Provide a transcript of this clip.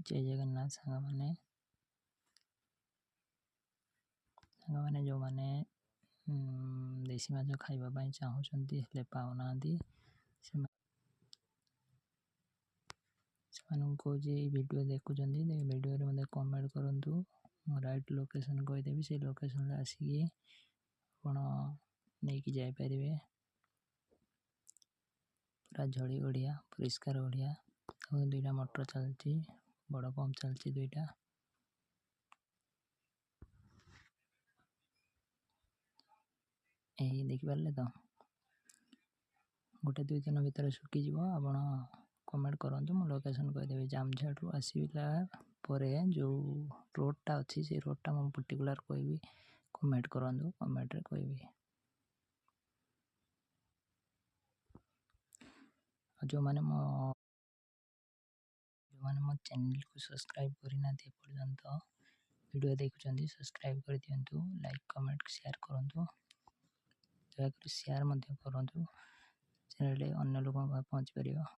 जय जगन्नाथ साଙ୍ଗमाने जो माने देशी माछ खाइबा ପାଇଁ ଚାହୁଁଛନ୍ତି ହେଲେ ପାଉନାହାନ୍ତି ସେମାନଙ୍କୁ କହୁଛି ଏଇ ଭିଡ଼ିଓ ଦେଖୁଛନ୍ତି ଭିଡ଼ିଓରେ ମୋତେ କମେଣ୍ଟ କରନ୍ତୁ। ମୁଁ ରାଇଟ୍ ଲୋକେସନ୍ କହିଦେବି, ସେଇ ଲୋକେସନ୍ରେ ଆସିକି ଆପଣ ନେଇକି ଯାଇପାରିବେ। ପୁରା ଝଡ଼ି ଗଡ଼ିଆ ପରିଷ୍କାର ଗଡ଼ିଆ ଆଉ ଦୁଇଟା ମଟର ଚାଲିଛି, ବଡ଼ ପମ୍ପ ଚାଲିଛି ଦୁଇଟା। ଏହି ଦେଖିପାରିଲେ ତ, ଗୋଟେ 2 ଦିନ ଭିତରେ ଶୁଖିଯିବ। ଆପଣ କମେଣ୍ଟ କରନ୍ତୁ, ମୁଁ ଲୋକେସନ୍ କହିଦେବି। ଜାମଝାଟରୁ ଆସିଲା ପରେ ଯେଉଁ ରୋଡ଼ଟା ଅଛି ସେଇ ରୋଡ଼ଟା ମୁଁ ପର୍ଟିକୁଲାର କହିବି, କମେଣ୍ଟ କରନ୍ତୁ, କମେଣ୍ଟରେ କହିବି। ଆଉ ଯେଉଁମାନେ ମୋ ଚ୍ୟାନେଲକୁ ସବସ୍କ୍ରାଇବ୍ କରିନାହାନ୍ତି ଏପର୍ଯ୍ୟନ୍ତ ଭିଡ଼ିଓ ଦେଖୁଛନ୍ତି, ସବସ୍କ୍ରାଇବ୍ କରିଦିଅନ୍ତୁ, ଲାଇକ୍ କମେଣ୍ଟ ସେୟାର କରନ୍ତୁ। ଦୟାକରି ସେୟାର ମଧ୍ୟ କରନ୍ତୁ, ଚ୍ୟାନେଲରେ ଅନ୍ୟ ଲୋକଙ୍କ ପାଖରେ ପହଞ୍ଚିପାରିବ।